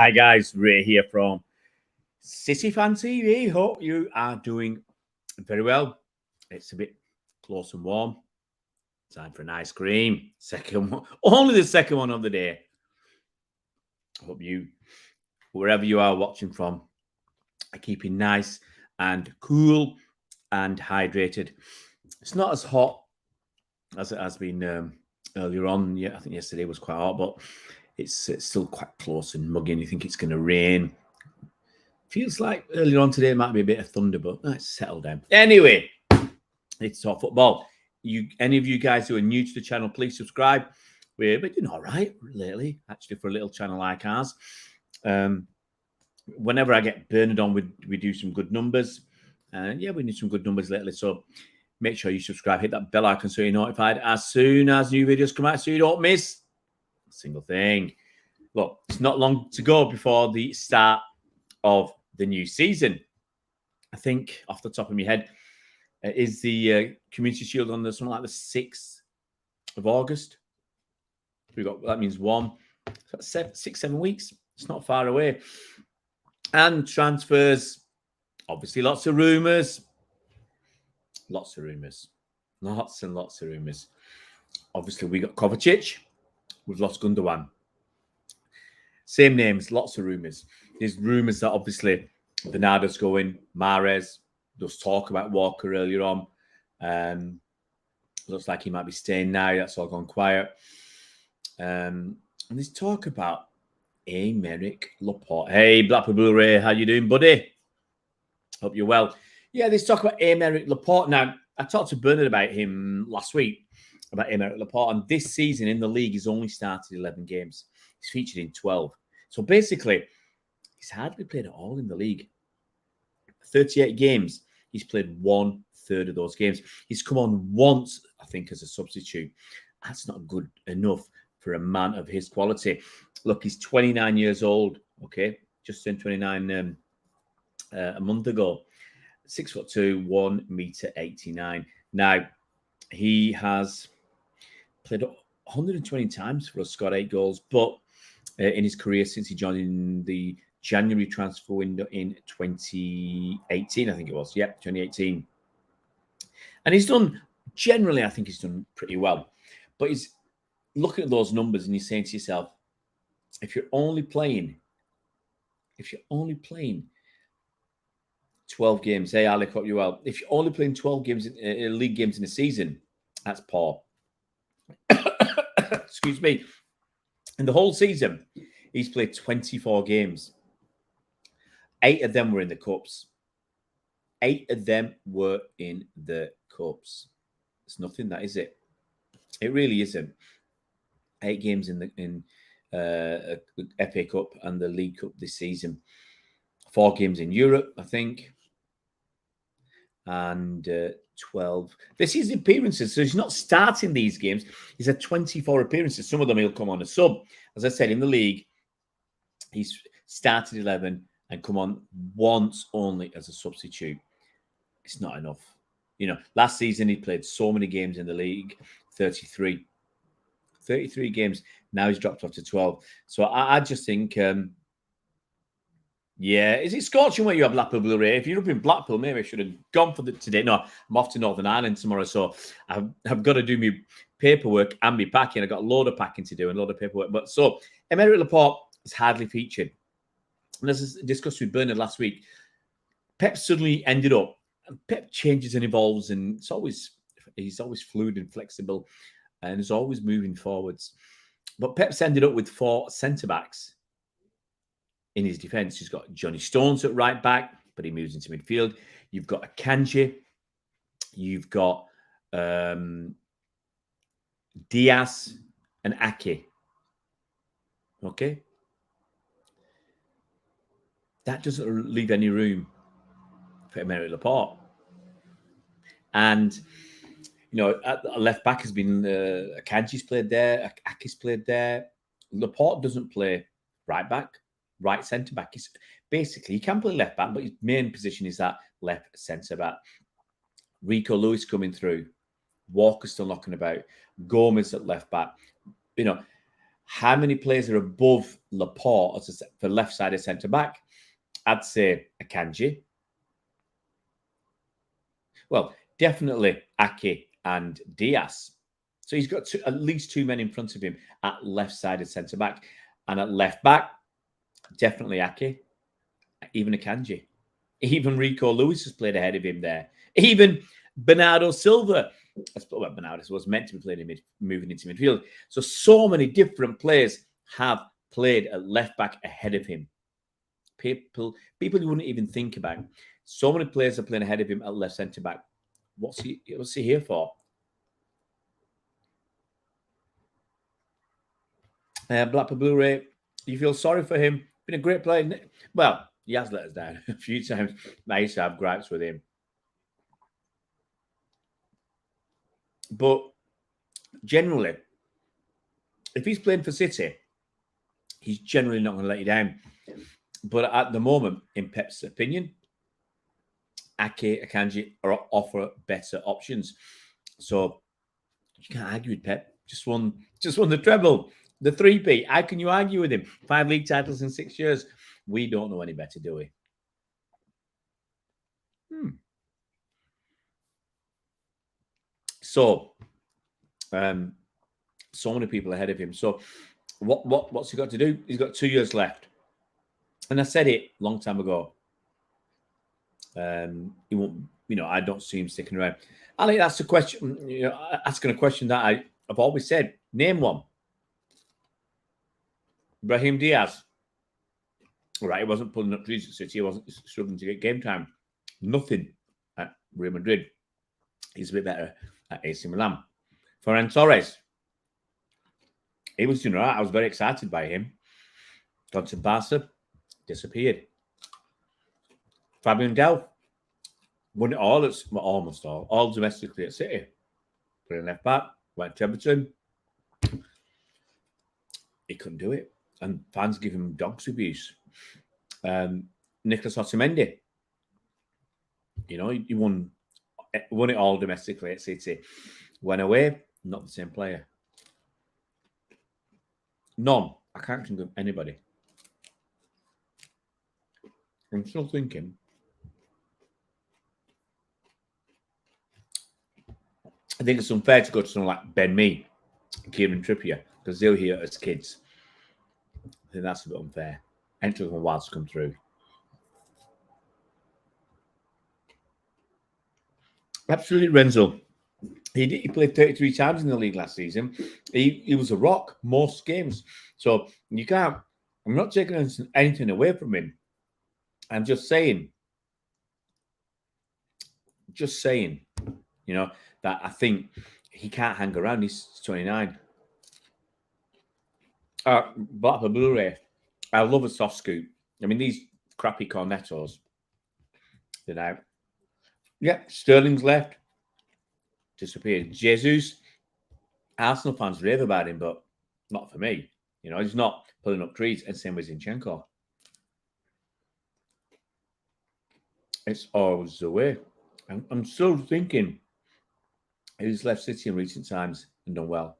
Hi guys, Ray here from City Fan TV. Hope you are doing very well. It's a bit close and warm. Time for an ice cream. Second one, only the second one of the day. Hope you, wherever you are watching from, are keeping nice and cool and hydrated. It's not as hot as it has been earlier on. Yeah, I think yesterday was quite hot, but it's still quite close and muggy, and you think it's going to rain. Feels like earlier on today might be a bit of thunder, but let's settle down. Anyway, it's talk football. Any of you guys who are new to the channel, please subscribe. We're doing all right lately, actually, for a little channel like ours. Whenever I get Bernard on, we do some good numbers. Yeah, we need some good numbers lately. So make sure you subscribe, hit that bell icon so you're notified as soon as new videos come out, so you don't miss a single thing. Look, it's not long to go before the start of the new season. I think off the top of my head is the Community Shield on something like the 6th of August. That means 6-7 weeks. It's not far away. And transfers, obviously lots of rumours. Lots and lots of rumours. Obviously we got Kovacic. We've lost Gundogan. Same names, lots of rumours. There's rumours that obviously Bernardo's going, Mahrez. There's talk about Walker earlier on. Looks like he might be staying now. That's all gone quiet. And there's talk about Aymeric Laporte. Hey, Blackpool Blu-ray, how you doing, buddy? Hope you're well. Yeah, there's talk about Aymeric Laporte. Now, I talked to Bernard about him last week, about Aymeric Laporte. And this season in the league, he's only started 11 games. He's featured in 12. So basically, he's hardly played at all in the league. 38 games. He's played 1/3 of those games. He's come on once, I think, as a substitute. That's not good enough for a man of his quality. Look, he's 29 years old, okay? Just turned 29 a month ago. 6'2", 1.89 m. Now, he has played 120 times for us, scored 8 goals, but in his career since he joined in the January transfer window in 2018, I think it was. Yep, 2018. And he's done, generally, I think he's done pretty well. But he's looking at those numbers and you're saying to yourself, if you're only playing 12 games, hey, Alec, hope you well. If you're only playing 12 games, league games in a season, that's poor. Excuse me. In the whole season, he's played 24 games. 8 of them were in the Cups. 8 of them were in the Cups. It's nothing, that is it? It really isn't. 8 games in the FA Cup and the League Cup this season. 4 games in Europe, I think. And 12. This is appearances, so he's not starting these games. He's had 24 appearances. Some of them he'll come on a sub. As I said, in the league, he's started 11 and come on once only as a substitute. It's not enough. You know, last season he played so many games in the league, 33. 33 games. Now he's dropped off to 12. So I just think, yeah, is it scorching where you have Blackpool Blu-ray? If you're up in Blackpool, maybe I should have gone for today. No, I'm off to Northern Ireland tomorrow, so I've got to do my paperwork and my packing. I've got a load of packing to do and a load of paperwork. But so, Aymeric Laporte is hardly featured. And as I discussed with Bernard last week, Pep suddenly ended up, and Pep changes and evolves, and he's always fluid and flexible, and is always moving forwards. But Pep's ended up with 4 centre-backs in his defence. He's got Johnny Stones at right back, but he moves into midfield. You've got Akanji. You've got Diaz and Ake. Okay? That doesn't leave any room for Aymeric Laporte. And, you know, at left back has been Akanji's played there, Ake's played there. Laporte doesn't play right back, right centre back. He's basically, he can play left back, but his main position is that left centre back. Rico Lewis coming through, Walker still knocking about, Gomez at left back. You know, How many players are above Laporte as for left-sided centre-back? I'd say Akanji. Well, definitely Ake and Diaz. So he's got at least 2 men in front of him at left-sided centre-back. And at left-back, definitely Ake, even Akanji. Even Rico Lewis has played ahead of him there. Even Bernardo Silva, that's what Bernardo was meant to be playing moving into midfield. So many different players have played at left-back ahead of him. People you wouldn't even think about. So many players are playing ahead of him at left centre-back. What's he here for? Blackpool Blu-ray, you feel sorry for him? Been a great player. Well, he has let us down a few times. I used to have gripes with him. But generally, if he's playing for City, he's generally not going to let you down. But at the moment, in Pep's opinion, Ake, Akanji offer better options. So you can't argue with Pep. Just won the treble, the 3-peat. How can you argue with him? 5 league titles in 6 years. We don't know any better, do we? So, so many people ahead of him. So, what's he got to do? He's got 2 years left. And I said it a long time ago. He won't. I don't see him sticking around. I think that's the question. Asking a question that I've always said. Name one. Brahim Diaz. Right, he wasn't pulling up trees at City. He wasn't struggling to get game time. Nothing at Real Madrid. He's a bit better at AC Milan. Ferran Torres. He was doing all right. I was very excited by him. Gone to Barca. Disappeared. Fabian Delph. Won it all. Almost all domestically at City. Playing left back. Went to Everton. He couldn't do it. And fans give him dogs abuse. Nicolas Otamendi. He won it all domestically at City. Went away, not the same player. None. I can't think of anybody. I'm still thinking. I think it's unfair to go to someone like Ben Mee, Kieran Trippier, because they were here as kids. I think that's a bit unfair. And it took them a while to come through. Absolutely, Renzo. He played 33 times in the league last season. He was a rock most games. So you can't. I'm not taking anything away from him. I'm just saying. That I think he can't hang around. He's 29. Blackpool Blu-ray. I love a soft scoop. I mean, these crappy cornettos. They're out. Yeah, Sterling's left. Disappeared. Jesus. Arsenal fans rave about him, but not for me. He's not pulling up trees, and same with Zinchenko. It's always the way. I'm still thinking he's left City in recent times and done well.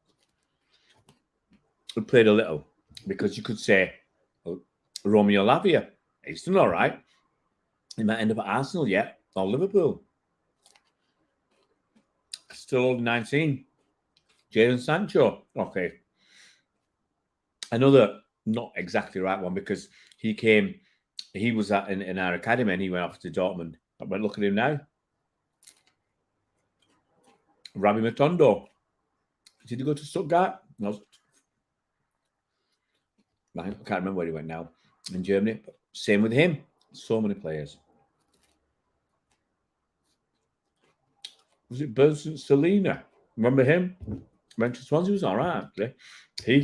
He played a little because you could say Romeo Lavia. He's done all right. He might end up at Arsenal yet or Liverpool. Still only 19. Jadon Sancho. Okay. Another not exactly right one because he was in our academy and he went off to Dortmund. But look at him now. Rabbi Matondo. Did he go to Stuttgart? No. I can't remember where he went now. In Germany. But same with him. So many players. Was it Bertrand Selena? Remember him? Went to Swansea. He was all right, actually. He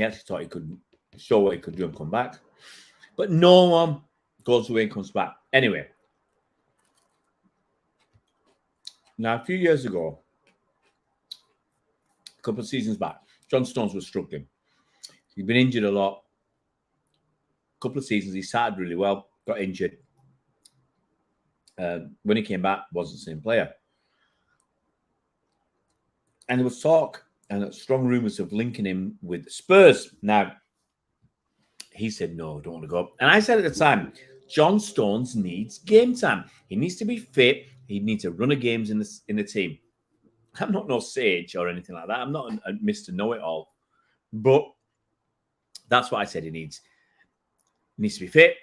actually thought he could show what he could do and come back. But no one goes away and comes back. Anyway. Now, a few years ago, a couple of seasons back, John Stones was struggling. He'd been injured a lot. A couple of seasons, he started really well, got injured. When he came back, wasn't the same player. And there was talk and strong rumours of linking him with Spurs. Now, he said, no, don't want to go. And I said at the time, John Stones needs game time. He needs to be fit. He needs a run of games in the team. I'm not no sage or anything like that. I'm not a Mr. Know-it-all. But that's what I said he needs. He needs to be fit.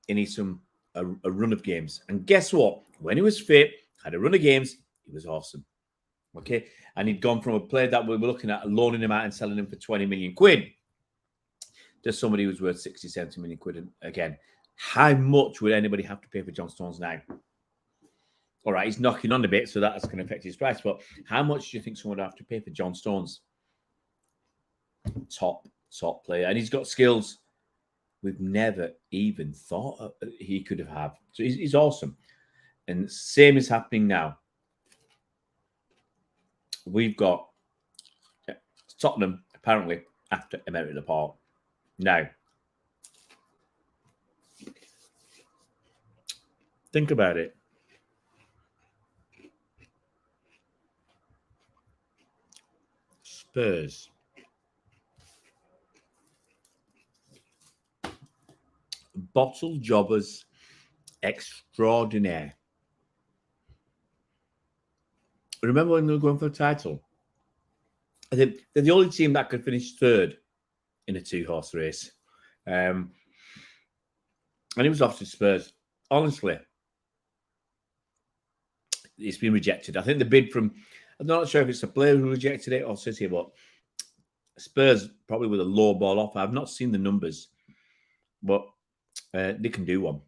He needs a run of games. And guess what? When he was fit, had a run of games, he was awesome. Okay? And he'd gone from a player that we were looking at, loaning him out and selling him for 20 million quid, to somebody who's worth 60, 70 million quid. Again, how much would anybody have to pay for John Stones now? All right, he's knocking on a bit, so that's going to affect his price. But how much do you think someone would have to pay for John Stones? Top player. And he's got skills we've never even thought he could have had. So he's awesome. And same is happening now. We've got Tottenham, apparently, after Aymeric Laporte. Now, think about it. Spurs. Bottle jobbers extraordinaire. Remember when they were going for the title? I think they're the only team that could finish third in a two-horse race. And it was off to Spurs. Honestly, it's been rejected. I think the bid from, I'm not sure if it's a player who rejected it or City, but Spurs probably with a low ball offer. I've not seen the numbers, but they can do one.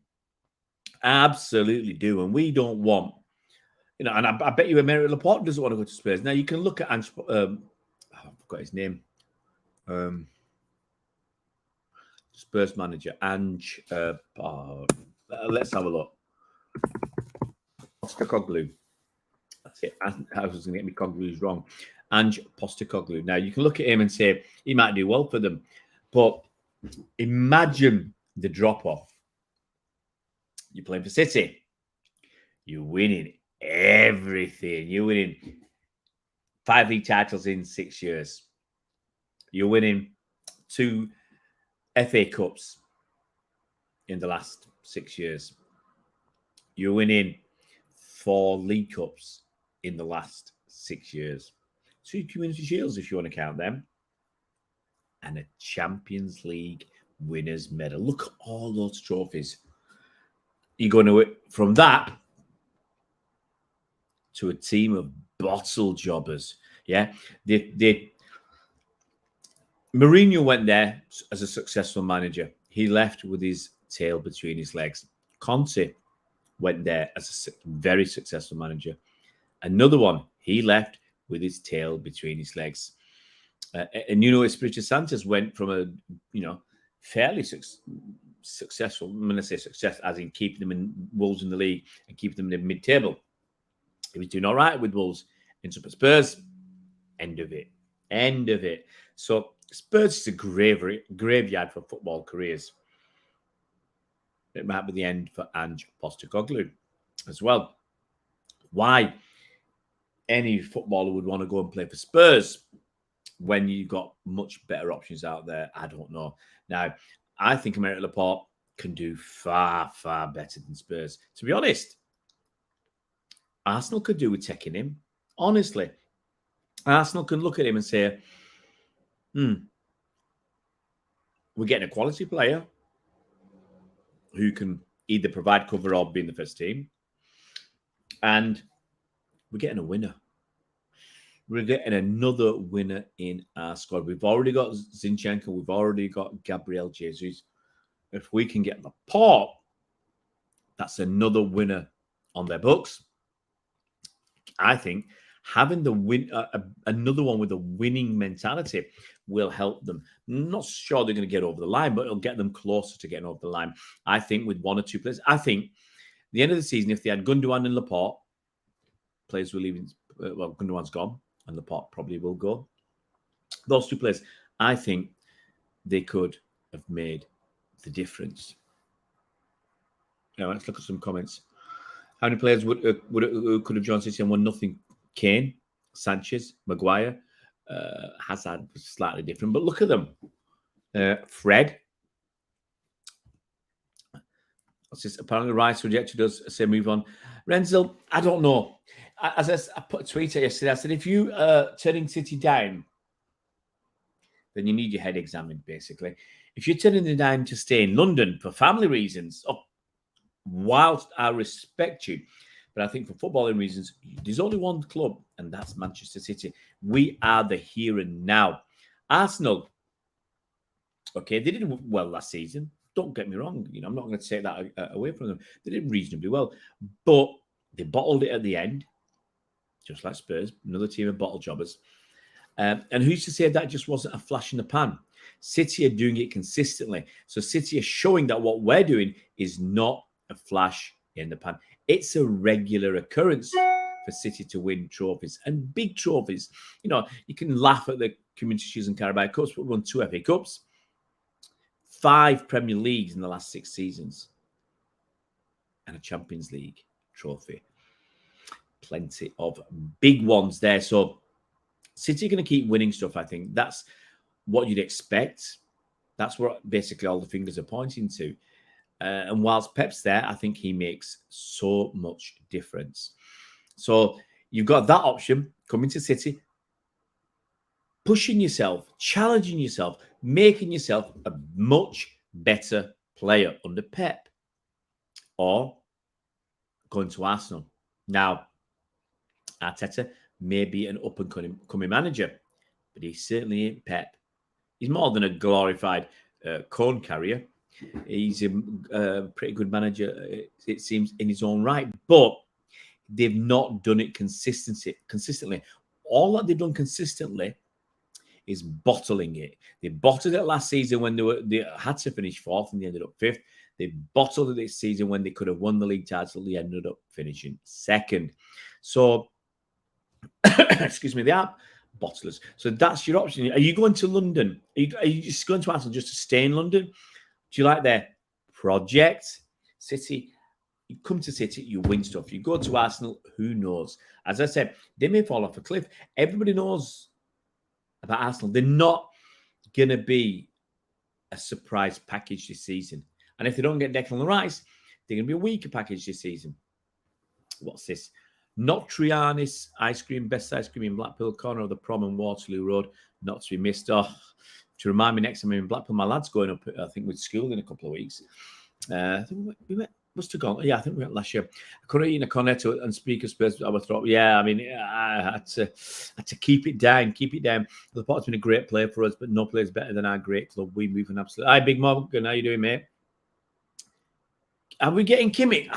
Absolutely do. And we don't want, and I bet you Aymeric Laporte doesn't want to go to Spurs. Now, you can look at I forgot his name. Spurs manager, Ange. Let's have a look. Postecoglou. That's it. I was going to get me Coglou's wrong. Ange Postecoglou. Now, you can look at him and say he might do well for them, but imagine the drop-off. You're playing for City. You're winning everything. You're winning 5 league titles in 6 years. You're winning 2 FA Cups in the last 6 years. You're winning 4 League Cups in the last 6 years. 2 Community Shields, if you want to count them. And a Champions League winners' medal. Look at all those trophies. You're going to, from that to a team of bottle jobbers. Yeah. Mourinho went there as a successful manager. He left with his tail between his legs. Conte went there as a very successful manager. Another one, he left with his tail between his legs. And Espirito Santos went from a, fairly successful, I'm going to say success, as in keeping them in Wolves in the league and keeping them in mid-table. He was doing all right with Wolves. Ends up at Spurs. End of it. End of it. So Spurs is a graveyard for football careers. It might be the end for Ange Postecoglou as well. Why any footballer would want to go and play for Spurs when you've got much better options out there, I don't know. Now, I think Aymeric Laporte can do far, far better than Spurs. To be honest, Arsenal could do with taking him. Honestly, Arsenal can look at him and say, we're getting a quality player who can either provide cover or be in the first team. And we're getting a winner. We're getting another winner in our squad. We've already got Zinchenko. We've already got Gabriel Jesus. If we can get Laporte, that's another winner on their books. I think having the win, another one with a winning mentality will help them. I'm not sure they're going to get over the line, but it'll get them closer to getting over the line. I think with 1 or 2 players. I think the end of the season, if they had Gundogan and Laporte, players were leaving. Well, Gundogan's gone, and Laporte probably will go. Those 2 players, I think they could have made the difference. Now, let's look at some comments. How many players could have joined City and won nothing? Kane, Sanchez, Maguire, Hazard was slightly different, but look at them. Fred. What's this? Apparently, Rice rejected us. Say move on. Renzel, I don't know. As I put a tweet out yesterday, I said if you turning City down, then you need your head examined. Basically, if you're turning them down to stay in London for family reasons, whilst I respect you, but I think for footballing reasons, there's only one club, and that's Manchester City. We are the here and now. Arsenal, okay, they did well last season. Don't get me wrong. You know, I'm not going to take that away from them. They did reasonably well, but they bottled it at the end, just like Spurs, another team of bottle jobbers. And who's to say that just wasn't a flash in the pan? City are doing it consistently. So City are showing that what we're doing is not a flash in the pan. It's a regular occurrence for City to win trophies and big trophies. You know, you can laugh at the Community Shields and Carabao Cups, but we won 2 FA Cups, 5 Premier Leagues in the last 6 seasons, and a Champions League trophy. Plenty of big ones there. So City are going to keep winning stuff, I think. That's what you'd expect. That's what basically all the fingers are pointing to. And whilst Pep's there, I think he makes so much difference. So you've got that option, coming to City, pushing yourself, challenging yourself, making yourself a much better player under Pep, or going to Arsenal. Now, Arteta may be an up-and-coming manager, but he certainly ain't Pep. He's more than a glorified cone carrier. He's a pretty good manager, it seems, in his own right, but they've not done it consistently. All that they've done consistently is bottling it. They bottled it last season when they had to finish 4th and they ended up 5th. They bottled it this season when they could have won the league title. They ended up finishing 2nd. So, excuse me, they are bottlers. So that's your option. Are you going to London? Are you just going to Arsenal just to stay in London? Do you like their project? City, you come to City, you win stuff. You go to Arsenal, who knows? As I said, they may fall off a cliff. Everybody knows about Arsenal. They're not going to be a surprise package this season. And if they don't get Declan Rice, they're going to be a weaker package this season. What's this? Not Trianis ice cream, best ice cream in Blackpool, corner of the Prom and Waterloo Road, not to be missed. Oh, to remind me next time I'm in Blackpool, my lad's going up, I think, with school in a couple of weeks. I think we must have gone. Yeah, I think we went last year. I could have eaten a cornetto and speak of Spurs. I thought, yeah, I mean, I had to keep it down, Laporte's been a great player for us, but no player is better than our great club. We move an absolute. Hi, Big Morgan, how you doing, mate? Are we getting Kimmich?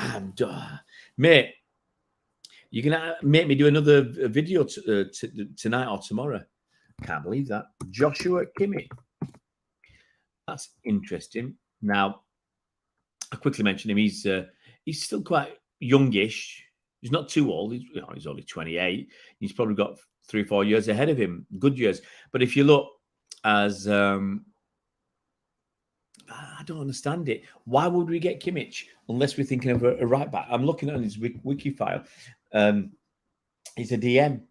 Mate, you're going to make me do another video tonight or tomorrow. Can't believe that. Joshua Kimmich. That's interesting. Now, I quickly mentioned him. He's still quite youngish. He's not too old. He's only 28. He's probably got 3 or 4 years ahead of him. Good years. But if you look as... I don't understand it. Why would we get Kimmich unless we're thinking of a right back? I'm looking at his wiki file. He's a DM.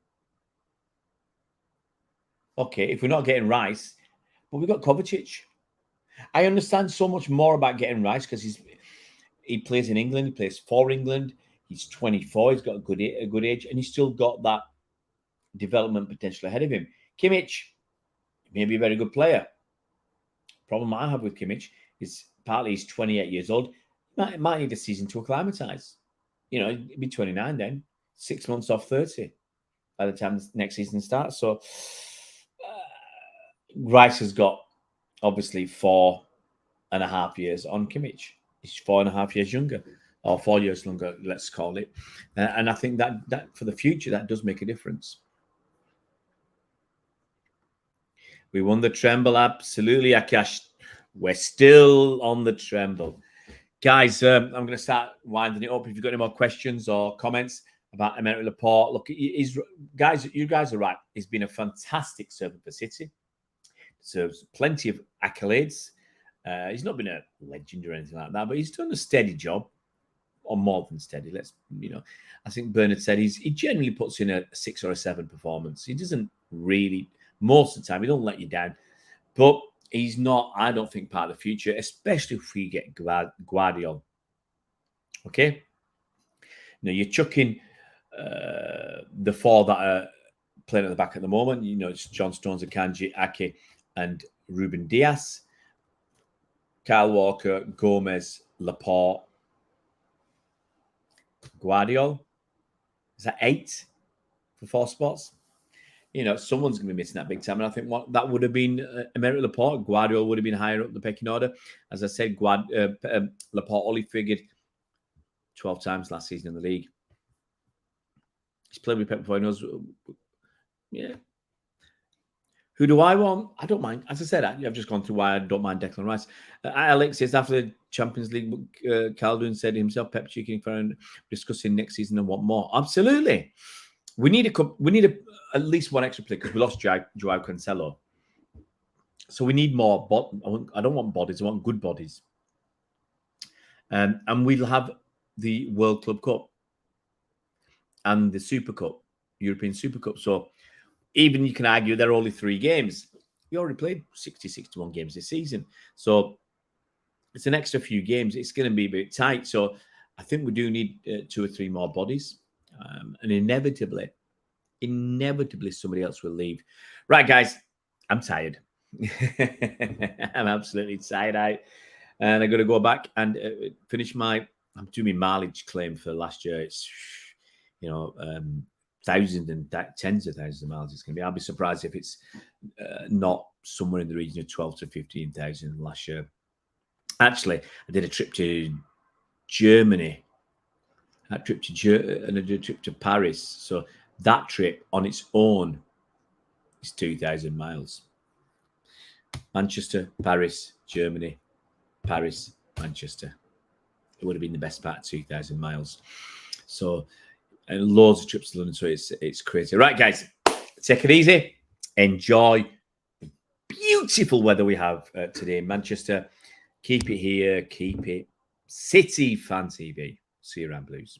Okay, if we're not getting Rice, but we've got Kovacic. I understand so much more about getting Rice because he plays in England. He plays for England. He's 24. He's got a good age, and he's still got that development potential ahead of him. Kimmich may be a very good player. Problem I have with Kimmich is partly he's 28 years old. He might need a season to acclimatise. You know, he'd be 29 then. 6 months off 30 by the time the next season starts. So Rice has got obviously 4.5 years on Kimmich. He's 4.5 years younger, or 4 years longer, let's call it. And I think that for the future, that does make a difference. We won the treble, absolutely, Akash. We're still on the treble. Guys, I'm going to start winding it up. If you've got any more questions or comments about Aymeric Laporte, look, you guys are right. He's been a fantastic servant for City. Deserves plenty of accolades. He's not been a legend or anything like that, but he's done a steady job, or more than steady. I think Bernard said he generally puts in a 6 or a 7 performance. He doesn't really most of the time. He don't let you down. But he's not, I don't think, part of the future, especially if we get Guardiola. Okay? Now, you're chucking the four that are playing at the back at the moment. You know, it's John Stones, Akanji, Ake, and Ruben Diaz. Kyle Walker, Gomez, Laporte, Guardiola. Is that 8 for 4 spots? You know, someone's going to be missing that big time. And I think that would have been Aymeric Laporte. Guardiola would have been higher up the pecking order. As I said, Laporte only figured 12 times last season in the league. He's played with Pep before. He knows. Yeah. Who do I want? I don't mind. As I said, I've just gone through why I don't mind Declan Rice. Alex says, after the Champions League, Calhoun said himself, Pep cheeking for discussing next season and what more. Absolutely. We need at least one extra player because we lost Joao Cancelo. So we need more. I don't want bodies. I want good bodies. And we'll have the World Club Cup and the Super Cup, European Super Cup. So even you can argue there are only 3 games. We already played 60, 61 games this season. So it's an extra few games. It's going to be a bit tight. So I think we do need 2 or 3 more bodies. And inevitably somebody else will leave. Right, guys, I'm tired. I'm absolutely tired. And I'm going to go back and finish I'm doing my mileage claim for last year. It's, you know, thousands and tens of thousands of miles it's going to be. I'll be surprised if it's not somewhere in the region of 12 to 15,000 last year. Actually, I did a trip to Germany. And I did a trip to Paris. So that trip on its own is 2,000 miles. Manchester, Paris, Germany, Paris, Manchester. It would have been the best part of 2,000 miles. So, and loads of trips to London. So it's crazy. Right, guys, take it easy. Enjoy the beautiful weather we have today in Manchester. Keep it here. Keep it City Fan TV. See you around, Blues.